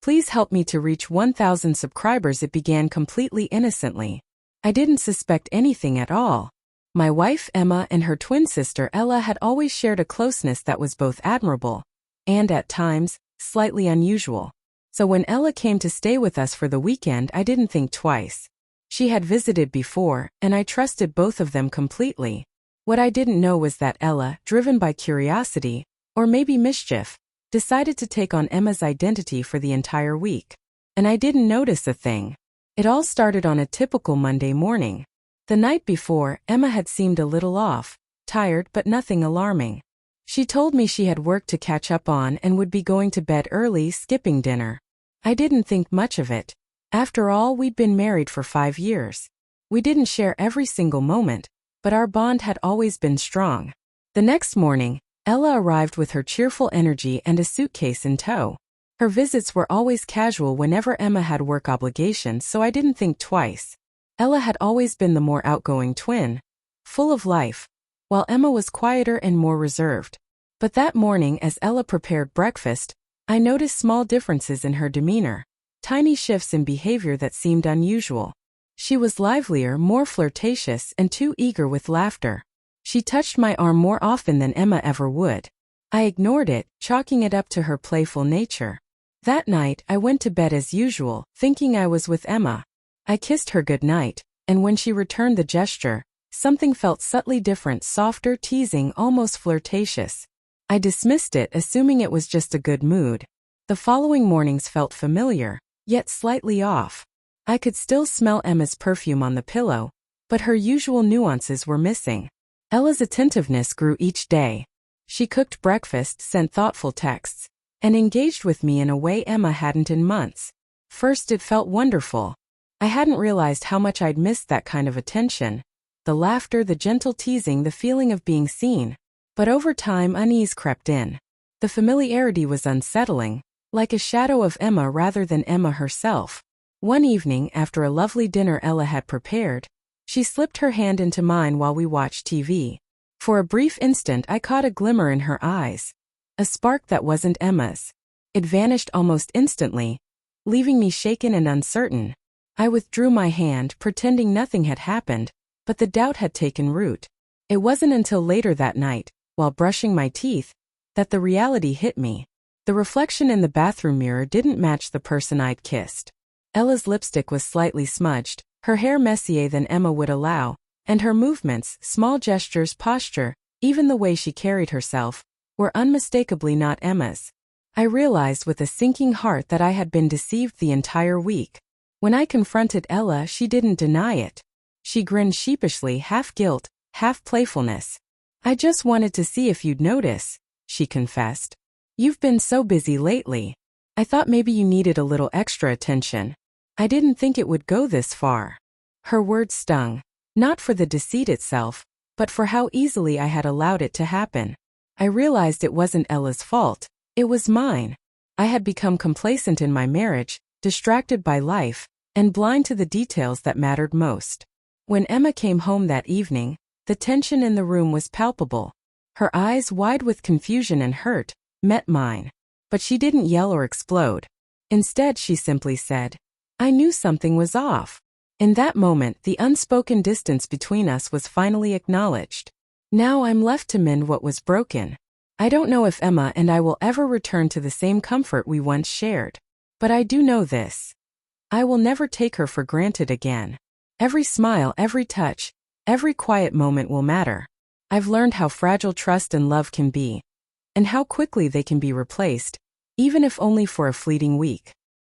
Please help me to reach 1,000 subscribers. It began completely innocently. I didn't suspect anything at all. My wife Emma and her twin sister Ella had always shared a closeness that was both admirable and, at times, slightly unusual. So when Ella came to stay with us for the weekend, I didn't think twice. She had visited before, and I trusted both of them completely. What I didn't know was that Ella, driven by curiosity, or maybe mischief, decided to take on Emma's identity for the entire week. And I didn't notice a thing. It all started on a typical Monday morning. The night before, Emma had seemed a little off, tired but nothing alarming. She told me she had work to catch up on and would be going to bed early, skipping dinner. I didn't think much of it. After all, we'd been married for 5 years. We didn't share every single moment, but our bond had always been strong. The next morning, Ella arrived with her cheerful energy and a suitcase in tow. Her visits were always casual whenever Emma had work obligations, so I didn't think twice. Ella had always been the more outgoing twin, full of life, while Emma was quieter and more reserved. But that morning, as Ella prepared breakfast, I noticed small differences in her demeanor, tiny shifts in behavior that seemed unusual. She was livelier, more flirtatious, and too eager with laughter. She touched my arm more often than Emma ever would. I ignored it, chalking it up to her playful nature. That night, I went to bed as usual, thinking I was with Emma. I kissed her goodnight, and when she returned the gesture, something felt subtly different, softer, teasing, almost flirtatious. I dismissed it, assuming it was just a good mood. The following mornings felt familiar, yet slightly off. I could still smell Emma's perfume on the pillow, but her usual nuances were missing. Ella's attentiveness grew each day. She cooked breakfast, sent thoughtful texts, and engaged with me in a way Emma hadn't in months. First, it felt wonderful. I hadn't realized how much I'd missed that kind of attention. The laughter, the gentle teasing, the feeling of being seen. But over time, unease crept in. The familiarity was unsettling, like a shadow of Emma rather than Emma herself. One evening, after a lovely dinner Ella had prepared, she slipped her hand into mine while we watched TV. For a brief instant, I caught a glimmer in her eyes. A spark that wasn't Emma's. It vanished almost instantly, leaving me shaken and uncertain. I withdrew my hand, pretending nothing had happened, but the doubt had taken root. It wasn't until later that night, while brushing my teeth, that the reality hit me. The reflection in the bathroom mirror didn't match the person I'd kissed. Ella's lipstick was slightly smudged, her hair messier than Emma would allow, and her movements, small gestures, posture, even the way she carried herself, were unmistakably not Emma's. I realized with a sinking heart that I had been deceived the entire week. When I confronted Ella, she didn't deny it. She grinned sheepishly, half guilt, half playfulness. "I just wanted to see if you'd notice," she confessed. "You've been so busy lately. I thought maybe you needed a little extra attention." I didn't think it would go this far. Her words stung, not for the deceit itself, but for how easily I had allowed it to happen. I realized it wasn't Ella's fault, it was mine. I had become complacent in my marriage, distracted by life, and blind to the details that mattered most. When Emma came home that evening, the tension in the room was palpable. Her eyes, wide with confusion and hurt, met mine. But she didn't yell or explode. Instead, she simply said, "I knew something was off." In that moment, the unspoken distance between us was finally acknowledged. Now I'm left to mend what was broken. I don't know if Emma and I will ever return to the same comfort we once shared. But I do know this. I will never take her for granted again. Every smile, every touch, every quiet moment will matter. I've learned how fragile trust and love can be, and how quickly they can be replaced, even if only for a fleeting week.